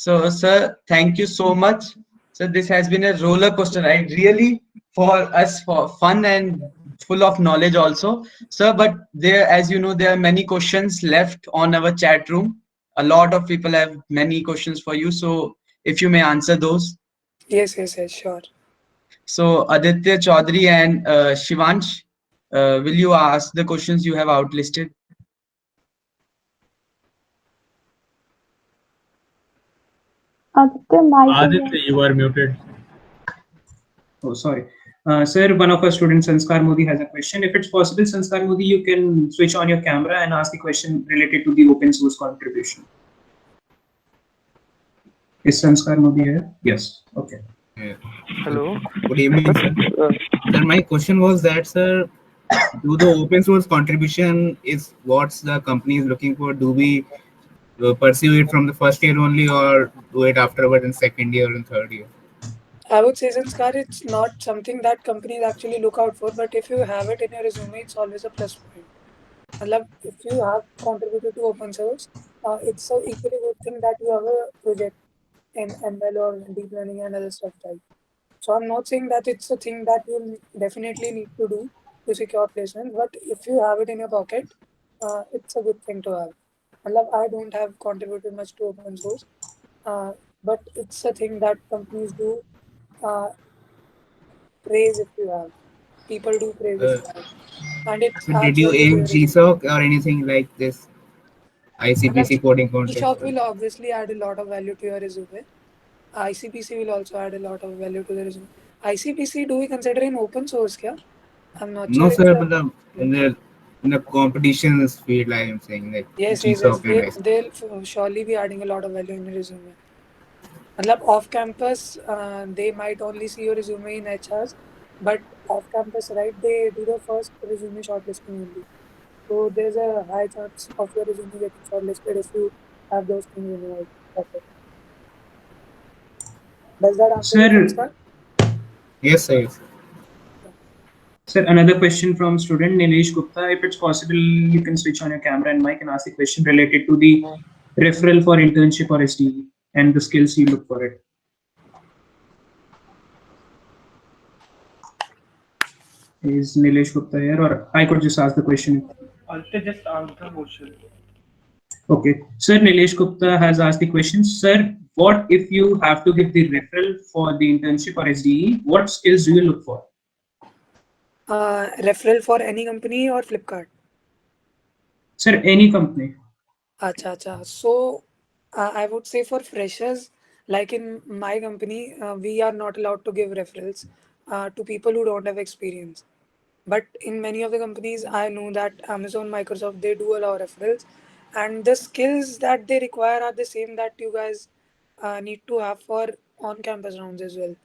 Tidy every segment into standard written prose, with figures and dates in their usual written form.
So, sir, thank you so much. So, this has been a roller coaster ride, really, for us, for fun and full of knowledge also, sir. But there, as you know, there are many questions left on our chat room. A lot of people have many questions for you. So, if you may answer those. Yes, sure. So, Aditya Chaudhary and Shivansh, will you ask the questions you have outlisted? Aditya, mic is on. Aditya, you are muted. Oh, sorry. Sir, one of our students, Sanskar Modi, has a question. If it's possible, Sanskar Modi, you can switch on your camera and ask the question related to the open source contribution. Is Sanskar Modi here? Yes. Okay. Yeah. Hello. Good evening, sir. Uh, Sir, my question was that, sir, do the open source contribution is what's the company is looking for? Do we pursue it from the first year only, or do it afterward in second year and third year? I would say, Sanskar, it's not something that companies actually look out for, but if you have it in your resume, it's always a plus point. Matlab, if you have contributed to open source, it's a equally good thing that you have a project in ML or deep learning and other stuff type. So I'm not saying that it's a thing that you'll definitely need to do to secure placement, but if you have it in your pocket, it's a good thing to have. I don't have contributed much to open source, uh, but it's a thing that companies do uh, praise if you have. People do praise if Uh, you have, and it so did adds you value to aim your resume. GSOC or anything like this Matlab, ICPC coding contest? G-Shock will obviously add a lot of value to your resume. ICPC will also add a lot of value to the resume. ICPC, do we consider in open source? Kya? I'm not No, sure if sir, you but in the competitions field, I am saying like yes. GSOC and ICPC. They'll surely be adding a lot of value in your resume. Off campus, they might only see your resume in HRs, but off campus, right, they do the first resume shortlisting only. So there's a high chance of your resume getting shortlisted if you have those things in your pocket. Does that answer your Sir, concern? Yes, sir. Yes. sir, another question from student Nilesh Gupta. If it's possible, you can switch on your camera and mic and ask the question related to the referral for internship or SDE and the skills you look for it. Is Nilesh Gupta here, or I could just ask the question? Aditya, just answer the question. Okay. Sir, Nilesh Gupta has asked the question. Sir, what if you have to give the referral for the internship or SDE? What skills do you look for? Referral for any company or Flipkart? Sir, any company. Acha. So I would say for freshers, like in my company, we are not allowed to give referrals to people who don't have experience. But in many of the companies, I know that Amazon, Microsoft, they do allow referrals, and the skills that they require are the same that you guys need to have for on-campus rounds as well.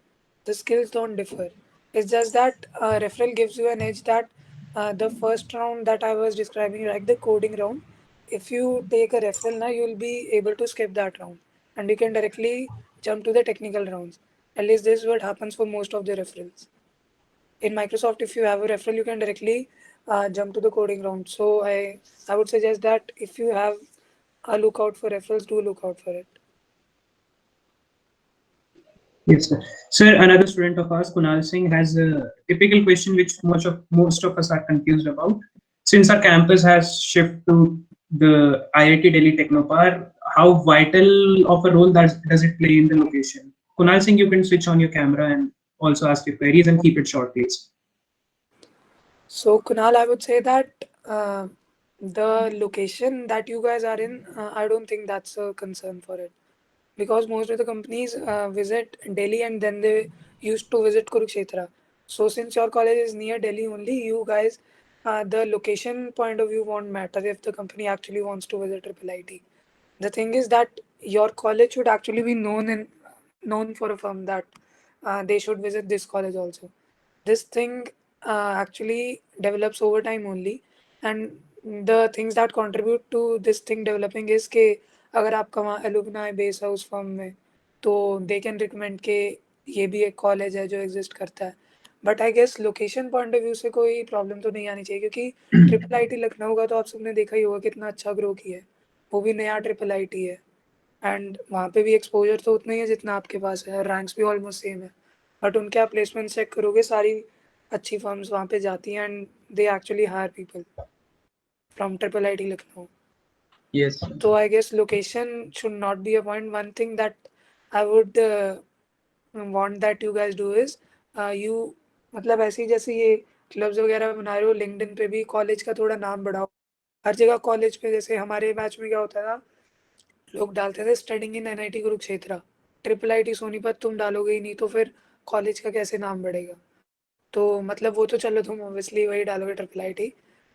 The skills don't differ. It's just that referral gives you an edge that the first round that I was describing, like the coding round, if you take a referral now, you'll be able to skip that round and you can directly jump to the technical rounds. At least this is what happens for most of the referrals. In Microsoft, if you have a referral, you can directly jump to the coding round. So I would suggest that if you have a lookout for referrals, do look out for it. Yes, sir. Sir, another student of ours, Kunal Singh, has a typical question which most of us are confused about. Since our campus has shifted to the IIT Delhi Technopark, how vital of a role does it play in the location? Kunal Singh, you can switch on your camera and also ask your queries and keep it short, please. So Kunal, I would say that the location that you guys are in, I don't think that's a concern for it, because most of the companies visit Delhi and then they used to visit Kurukshetra. So since your college is near Delhi only, you guys, the location point of view won't matter if the company actually wants to visit Triple IT. The thing is that your college should actually be known for a firm that they should visit this college also. This thing actually develops over time only, and the things that contribute to this thing developing is कि अगर आपका वहाँ alumni base है उस firm में, तो they can recommend कि ये भी एक college है जो exist करता है. But I guess location point of view से कोई प्रॉब्लम तो नहीं आनी चाहिए, क्योंकि ट्रिपल आईटी लखनऊ का तो आप सबने देखा ही होगा कितना अच्छा ग्रो किया है. वो भी नया ट्रिपल आईटी है एंड वहाँ पे भी एक्सपोजर तो उतना ही है जितना आपके पास है, रैंक्स भी ऑलमोस्ट सेम है, बट उनके आप प्लेसमेंट चेक करोगे सारी अच्छी फर्म्स वहाँ पे जाती हैं and they actually hire people from triple I T Lucknow. Yes, sir. So I guess location should not be a point. One thing that I would want that you guys do is you मतलब ऐसे ही जैसे ये clubs वगैरह बना रहे हो LinkedIn पे भी कॉलेज का थोड़ा नाम बढ़ाओ. हर जगह कॉलेज पे जैसे हमारे बैच में क्या होता था, लोग डालते थे studying in NIT Kurukshetra, triple IT Sonipat तुम डालोगे ही नहीं तो फिर कॉलेज का कैसे नाम बढ़ेगा. तो मतलब वो तो चलो तुम ऑब्वियसली वही डालोगे ट्रिपल आईटी,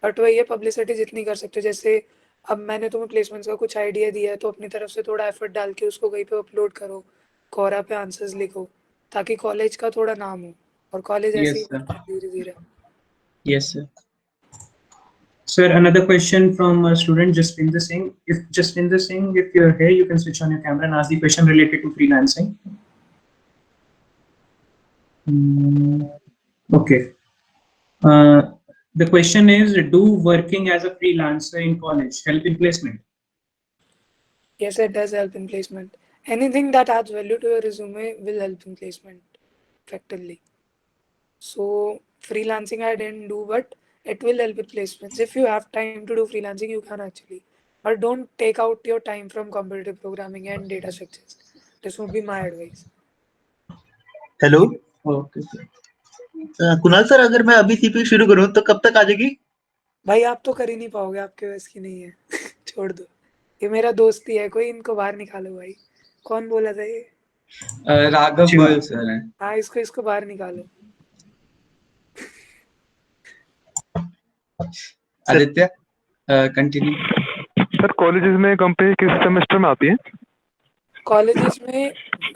बट वही है पब्लिसिटी जितनी कर सकते हो. जैसे अब मैंने तुम्हें प्लेसमेंट्स का कुछ आइडिया दिया है तो अपनी तरफ से थोड़ा एफर्ट डाल के उसको कहीं पे अपलोड करो, कोरा पे आंसर्स लिखो, ताकि कॉलेज का थोड़ा नाम हो और कॉलेज ऐसे ही Yes, sir. बढ़ता है धीरे धीरे. Yes, sir. Sir, another question from a student, Jaspinder Singh. If Jaspinder Singh, if you're here, you can switch on your camera and ask the question related to freelancing. Okay. The question is, do working as a freelancer in college help in placement? Yes, it does help in placement. Anything that adds value to your resume will help in placement effectively. So freelancing I didn't do, but it will help with placements. If you have time to do freelancing, you can actually. But don't take out your time from competitive programming and data structures. This would be my advice. Hello Okay, sir. Kunal sir, अगर मैं अभी CP शुरू करूं तो कब तक आ जाएगी? भाई आप तो कर ही नहीं पाओगे, आपके बस की नहीं है. छोड़ दो, ये मेरा दोस्त ही है कोई, इनको बाहर निकालो भाई. कौन बोला था ये? Raghav Shiva. Goyal, sir. हाँ, इसको बाहर निकालो. Aditya, continue. सर कॉलेजेस में कंपनी किस सेमेस्टर में आती है? कॉलेजेस में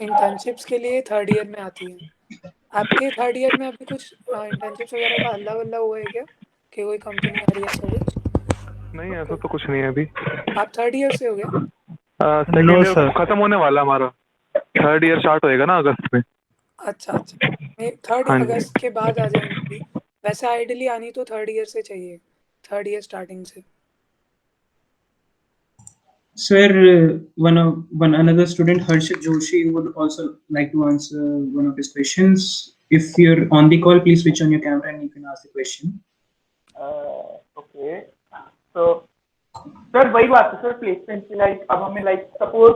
इंटर्नशिप्स के लिए थर्ड ईयर में आती है. आपके थर्ड ईयर में अभी कुछ इंटर्नशिप्स वगैरह का हल्ला वल्ला हुआ है क्या, कि कोई कंपनी आ रही है ऐसा कुछ? नहीं, ऐसा तो कुछ नहीं है अभी. आप थर्ड ईयर से हो गया? Second No, year sir. खत्म होने वाला हमारा. थर्ड ईयर स्टार्ट होएगा ना अगस्त में. अच्छा, थर्ड हाँ जी. अगस्त के बाद आ जाएंगे अभी. वैसे आइडियली आनी तो थर्ड ईयर से चाहिए, थर्ड ईयर स्टार्टिंग से. Sir, one another student, Harshit Joshi, would also like to answer one of his questions. If you're on the call, please switch on your camera and you can ask the question. Okay तो sir वही बात है sir, placement की like अब हमें like suppose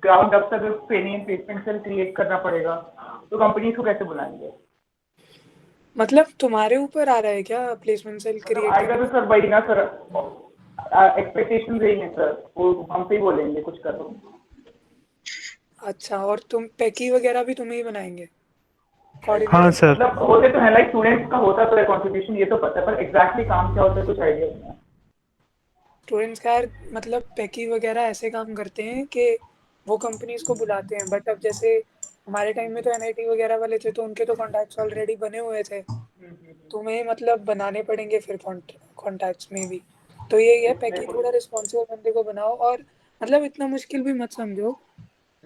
ground up से training and placement cell create करना पड़ेगा, तो कंपनी को कैसे बुलाएंगे? मतलब तुम्हारे ऊपर आ रहा है क्या प्लेसमेंट सेल क्रिएट आएगा तो सर वही ना सर, एक्सपेक्टेशन यही है सर, वो हमसे ही बोलेंगे कुछ करो. अच्छा, और तुम पैकी वगैरह भी तुम ही बनाएंगे? हाँ सर, मतलब होते तो है लाइक स्टूडेंट्स का होता तो है कंट्रीब्यूशन, ये तो पता है, पर एग्जैक्टली काम क्या होता है कुछ आइडिया नहीं है. स्टूडेंट्स का यार मतलब पैकी वगैरह ऐसे काम करते हैं कि वो कंपनीज को बुलाते हैं, बट अब जैसे हमारे टाइम में तो एनआईटी वगैरह वाले थे तो उनके तो कॉन्टैक्ट्स ऑलरेडी बने हुए थे, तुम्हें मतलब बनाने पड़ेंगे फिर कॉन्टैक्ट्स में भी. तो यही है, पैकी थोड़ा रिस्पॉन्सिबल बंदे को बनाओ, और मतलब इतना मुश्किल भी मत समझो.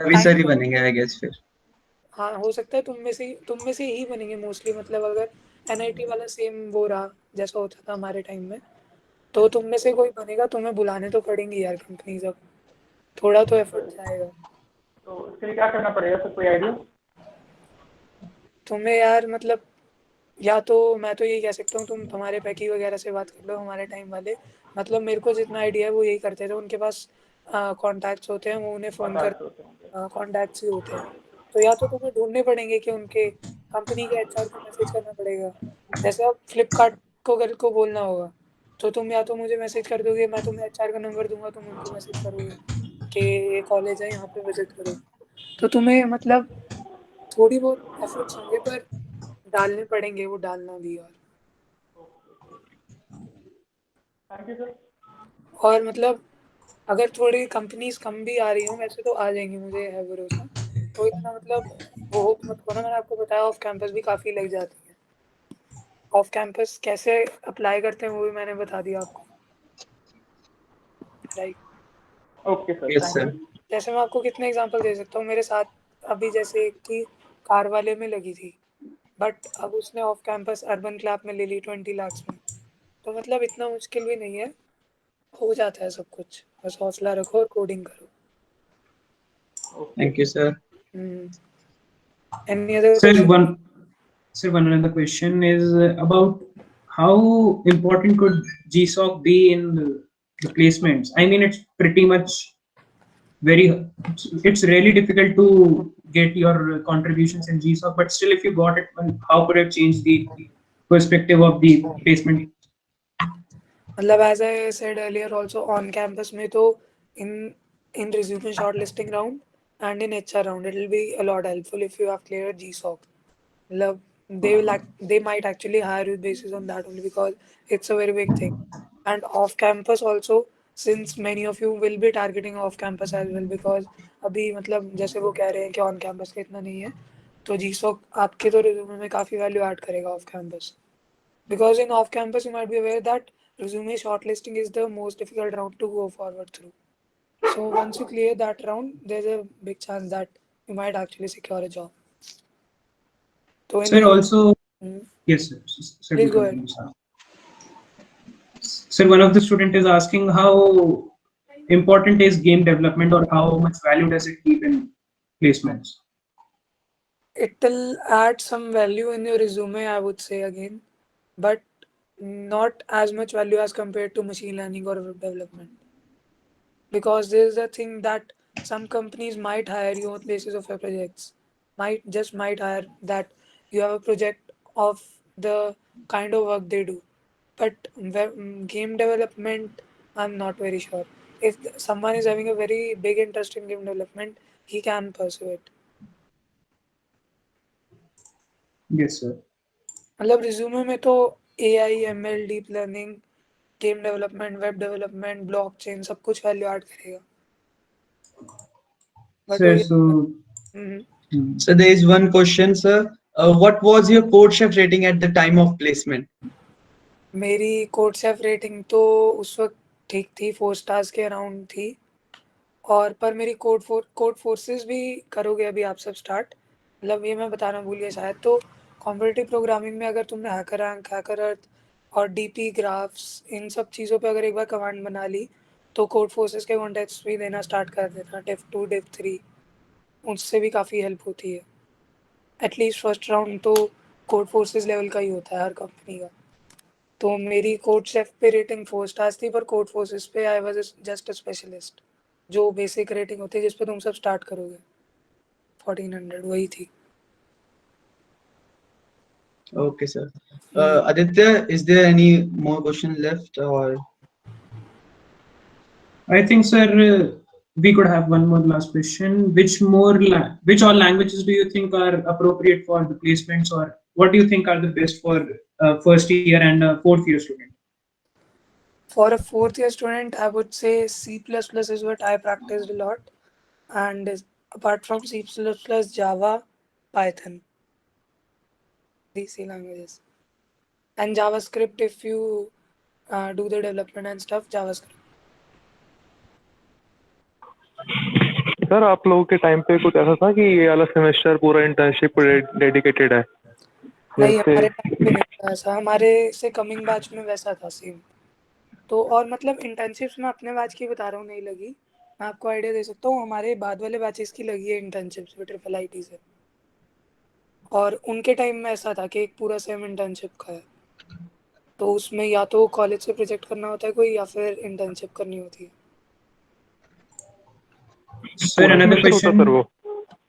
अभी सर ही बनेंगे, I guess फिर. हाँ, हो सकता है तुम में से ही बनेंगे मोस्टली. मतलब अगर एनआईटी वाला सेम वो रहा जैसा होता था हमारे टाइम में, तो तुम में से कोई बनेगा. तुम्हें बुलाने तो पड़ेंगी यार कंपनीज, अब थोड़ा तो एफर्ट जाएगा. तो इसके लिए क्या करना पड़ेगा सर, कोई आइडिया? तुम्हें यार मतलब, या तो मैं तो यही कह सकता हूँ तुम तुम्हारे पैकी वगैरह से बात कर लो, हमारे टाइम वाले. मतलब मेरे को जितना आइडिया है वो यही करते थे, उनके पास कॉन्टैक्ट्स होते हैं, वो उन्हें फ़ोन कर कॉन्टैक्ट्स ही होते हैं. तो या तो तुम्हें ढूंढने पड़ेंगे कि उनके कंपनी के एचआर को मैसेज करना पड़ेगा. जैसे अब फ्लिपकार्ट को बोलना होगा, तो तुम या तो मुझे मैसेज कर दोगे, मैं तुम्हें एचआर का नंबर दूंगा, तुम उनको मैसेज करोगे कि ये कॉलेज है यहाँ पे विजिट करो. तो तुम्हें मतलब थोड़ी बहुत एफर्ट्स होंगे, पर डालने पड़ेंगे, वो डालना भी. Thank you sir. और मतलब अगर थोड़ी कंपनीज कम भी आ रही हो, वैसे तो आ जाएंगी, मुझे है भरोसा. तो इतना मतलब वो होप मत करो. मैंने आपको बताया ऑफ कैंपस भी काफ़ी लग जाती है. ऑफ कैंपस कैसे अप्लाई करते हैं वो भी मैंने बता दिया आपको, right? Okay sir, Yes, thank sir. You. जैसे मैं आपको कितने एग्जांपल दे सकता हूँ. मेरे साथ अभी जैसे एक की कार वाले में लगी थी, बट अब उसने ऑफ कैंपस अर्बन क्लैप में ले ली 20 लाख में. तो मतलब इतना मुश्किल भी नहीं है, हो जाता है सब कुछ. बस हौसला रखो और कोडिंग करो. Thank you, sir. Any other Sir, question? one another question is about how important could GSOC be in the placements? I mean, it's pretty much it's really difficult to get your contributions in GSOC, but still, if you got it, how could it change the perspective of the placement? मतलब as I said earlier also on campus में तो in resume shortlisting round and in HR round it will be a lot helpful if you have cleared GSOC. मतलब they might actually hire you basis on that only because it's a very big thing. And off campus also, since many of you will be targeting off campus as well because अभी मतलब जैसे वो कह रहे हैं कि on campus का इतना नहीं है तो GSOC आपके तो रिज्यूमे में काफ़ी वैल्यू ऐड करेगा off campus. Because in off campus, you might be aware that resume shortlisting is the most difficult round to go forward through. So once you clear that round, there's a big chance that you might actually secure a job. So in Sir, also, Mhm. yes, sir. Sir, Please you go can ahead. continue, sir. Sir, one of the student is asking how important is game development or how much value does it keep in placements? It will add some value in your resume, I would say again, but not as much value as compared to machine learning or web development. Because this is the thing that some companies might hire you on the basis of your projects. Might hire that you have a project of the kind of work they do. But game development, I'm not very sure. If someone is having a very big interest in game development, he can pursue it. Yes, sir. मतलब resume में तो AI, ML, deep learning, game development, web development, blockchain सब कुछ value add करेगा. But Sir, वही. so So there is one question, sir. What was your code chef rating at the time of placement? मेरी code safe rating तो उस वक्त ठीक थी, 4 स्टार्स के अराउंड थी. और पर मेरी कोड फोर्सेस भी करोगे अभी आप सब स्टार्ट, मतलब ये मैं बताना भूल गया शायद. तो कॉम्पिटिटिव प्रोग्रामिंग में अगर तुमने हैकर रैंक, हैकर अर्थ और डीपी ग्राफ्स इन सब चीज़ों पे अगर एक बार कमांड बना ली तो कोड फोर्सेस के कॉन्टेक्स्ट भी देना स्टार्ट कर देना. डेफ 2, डेफ 3 उससे भी काफ़ी हेल्प होती है. एटलीस्ट फर्स्ट राउंड तो कोड फोर्सेस लेवल का ही होता है हर कंपनी का. तो मेरी कोड शेफ पे रेटिंग 4 स्टार्स थी, पर कोड फोर्सेस पे I was just a specialist. जो बेसिक रेटिंग होती है जिस पे तुम सब स्टार्ट करोगे 1400 वही थी. Okay, sir. Aditya, is there any more question left or? I think, sir, we could have one more last question. Which all languages do you think are appropriate for the placements, or what do you think are the best for first year and fourth year student? For a fourth year student, I would say C++ is what I practiced a lot, and apart from C++, Java, Python, these three languages, and JavaScript if you do the development and stuff, JavaScript. Sir आप लोगों के time पे कुछ ऐसा था कि ये वाला सेमेस्टर पूरा इंटर्नशिप डेडिकेटेड है? नहीं, जैसे हमारे टाइम पे नहीं था ऐसा. हमारे से कमिंग बैच में वैसा था सेम. तो और मतलब इंटर्नशिप्स में अपने बैच की बता रहा हूँ, नहीं लगी. मैं आपको आइडिया दे सकता हूँ, हमारे बाद वाले बैचेस की लगी है इंटर्नशिप्स भी IIIT से. और उनके टाइम में ऐसा था कि एक पूरा सेम इंटर्नशिप का है. तो उसमें या तो कॉलेज से प्रोजेक्ट करना होता है कोई, या फिर इंटर्नशिप करनी होती है. Sir, पूरा another सेमेस्टर होता है सर question. वो?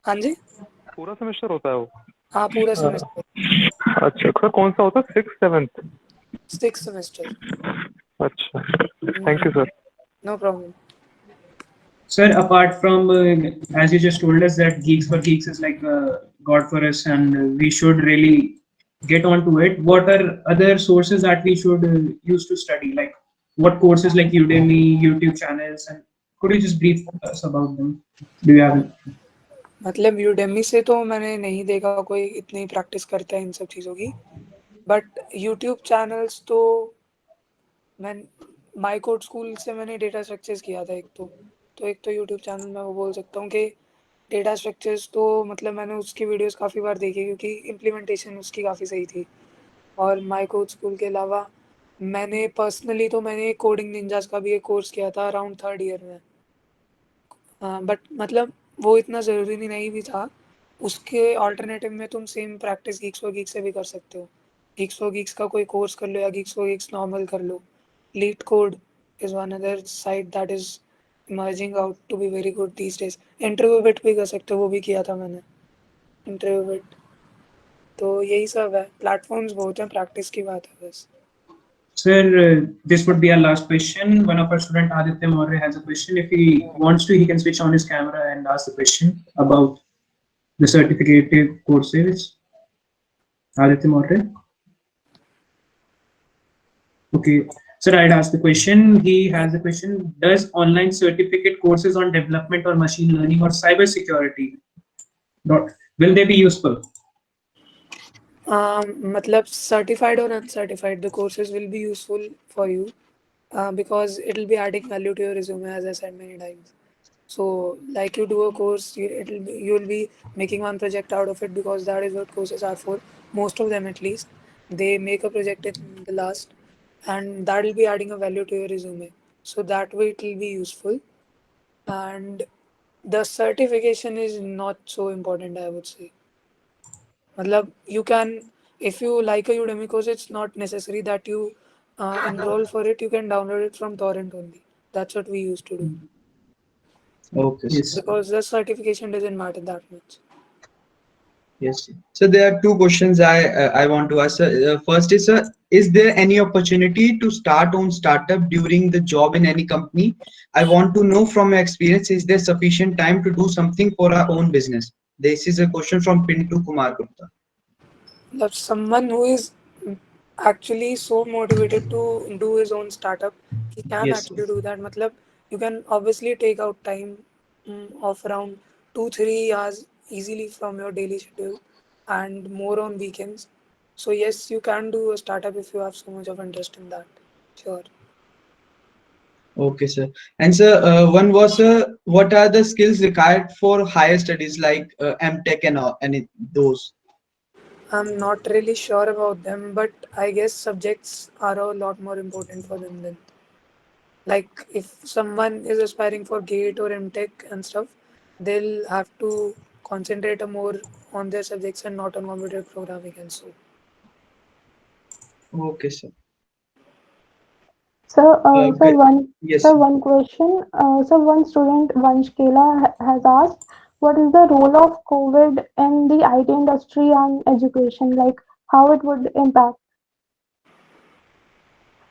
हाँ जी, पूरा सेमेस्टर होता है वो? हाँ पूरा सेमेस्टर, अच्छा सर, कौन सा होता है? 6th 7th? 6 सेमेस्टर. अच्छा, thank you sir. No problem. Sir, apart from, as you just told us that Geeks for Geeks is like God for us and we should really get onto it, what are other sources that we should use to study? Like what courses like Udemy, YouTube channels, and could you just brief us about them? Do you have it? मतलब Udemy से तो मैंने नहीं देखा कोई इतनी practice करता है इन सब चीज़ों की. बट यूट्यूब चैनल्स तो मैं माई कोड स्कूल से मैंने डेटा स्ट्रक्चर्स किया था एक तो यूट्यूब चैनल मैं वो बोल सकता हूँ कि डेटा स्ट्रक्चर्स तो मतलब मैंने उसकी वीडियोस काफ़ी बार देखी क्योंकि इम्प्लीमेंटेशन उसकी काफ़ी सही थी. और माई कोड स्कूल के अलावा मैंने पर्सनली तो मैंने कोडिंग निंजास का भी एक कोर्स किया था अराउंड 3rd ईयर में. बट मतलब वो इतना ज़रूरी नहीं भी था। उसके ऑल्टरनेटिव में तुम same practice Geeks for Geeks से भी कर सकते हो। Geeks for Geeks का कोई कोर्स कर लो या Geeks for Geeks नॉर्मल कर लो। LeetCode is one other site that is emerging out to be very good these days. InterviewBit भी कर सकते हो, वो भी किया था मैंने इंटरव्यू बिट। तो यही सब है, प्लेटफॉर्म्स बहुत हैं, प्रैक्टिस की बात है बस। Sir, this would be our last question. One of our student Aditya Maurya has a question. If he wants to, he can switch on his camera and ask the question about the certificated courses. Aditya Maurya. Okay, sir, I'd ask the question. He has a question. Does online certificate courses on development or machine learning or cyber security, will they be useful? मतलब certified or uncertified, the courses will be useful for you because it will be adding value to your resume, as I said many times. So, like you do a course, you'll be making one project out of it because that is what courses are for. Most of them, at least, they make a project in the last, and that will be adding a value to your resume. So that way, it will be useful. And the certification is not so important, I would say. Matlab, you can, if you like a Udemy course, it's not necessary that you enroll for it. You can download it from torrent only. That's what we used to do Okay, sir. Yes. because the certification doesn't matter that much. Yes. So there are two questions I want to ask. First is there any opportunity to start own startup during the job in any company? I want to know from your experience, is there sufficient time to do something for our own business? This is a question from Pintu Kumar Gupta. That someone who is actually so motivated to do his own startup, he can Yes. actually do that. Matlab, you can obviously take out time of around 2-3 hours easily from your daily schedule and more on weekends. So yes, you can do a startup if you have so much of interest in that. Sure. Okay, sir. And sir, one was what are the skills required for higher studies like MTech and all, and those? I'm not really sure about them, but I guess subjects are a lot more important for them then. Like if someone is aspiring for GATE or MTech and stuff, they'll have to concentrate more on their subjects and not on computer programming and so. Okay, sir. So, Okay. Yes. one question. So, one student, Vanshkela, has asked, what is the role of COVID in the IT industry and education? Like, how it would impact?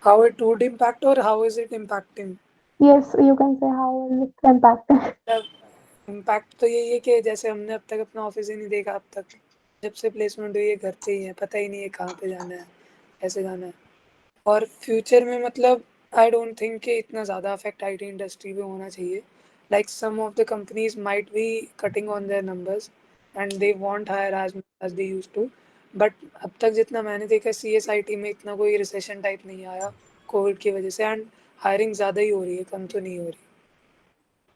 How it would impact or how is it impacting? Yes, you can say how will it impact. मतलब impact तो यही है कि जैसे हमने अब तक अपना ऑफिस ही नहीं देखा, अब तक जब से प्लेसमेंट हुई है घर पे ही है, पता ही नहीं है कहाँ पे जाना है, कैसे जाना है। और फ्यूचर में मतलब आई डोंट थिंक कि इतना ज़्यादा अफेक्ट आईटी इंडस्ट्री पे होना चाहिए। Like some of the companies might be cutting on their numbers and they want hire as they used to, but अब तक जितना मैंने देखा सीएसआईटी में इतना कोई रिसेशन टाइप नहीं आया कोविड की वजह से, एंड हायरिंग ज़्यादा ही हो रही है, कम तो नहीं हो रही।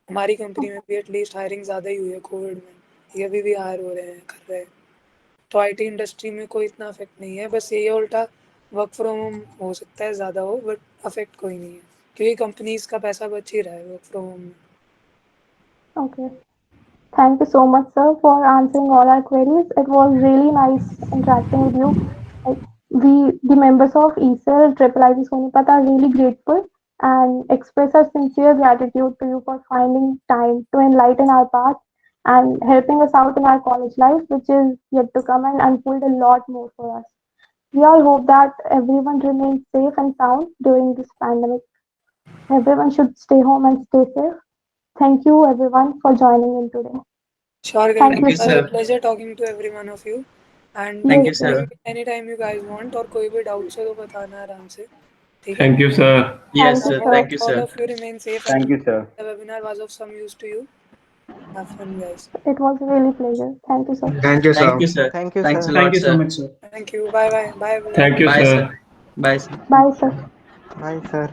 हमारी कंपनी में भी एटलीस्ट हायरिंग ज़्यादा ही हुई है कोविड में, ये अभी भी हायर हो रहे हैं, कर रहे हैं। तो आईटी इंडस्ट्री में कोई इतना अफेक्ट नहीं है, बस ये उल्टा वर्क फ्रॉम होम हो सकता है ज़्यादा हो, बट अफेक्ट कोई नहीं है क्योंकि कंपनीज का पैसा बच ही रहा है वर्क फ्रॉम होम में। Okay. Thank you so much, sir, for answering all our queries. It was really nice interacting with you. Like, the members of ECEL Triple IB Sonipat are really grateful and express our sincere gratitude to you for finding time to enlighten our path and helping us out in our college life, which is yet to come and unfold a lot more for us. We all hope that everyone remains safe and sound during this pandemic. Everyone should stay home and stay safe. Thank you, everyone, for joining in today. Sure guys, Thank it you, was a sir. pleasure talking to every one of you and Thank you, Yes, sir. anytime you guys want, और कोई भी doubts हो तो बताना आराम से, ठीक है? Thank you, sir. Yes, Thank you, sir. sir. Thank you, All sir. of you remain safe Thank and you, sir. the webinar was of some use to you. Have fun guys. It was really pleasure. Thank you, sir. Thank you, Thank sir. you, sir. Thank you, Thanks a sir. lot, Thank you so sir. much, sir. Thank you. Bye bye. Bye everyone. Thank you, Bye, sir. sir. Bye, sir. Bye, sir. Bye, sir.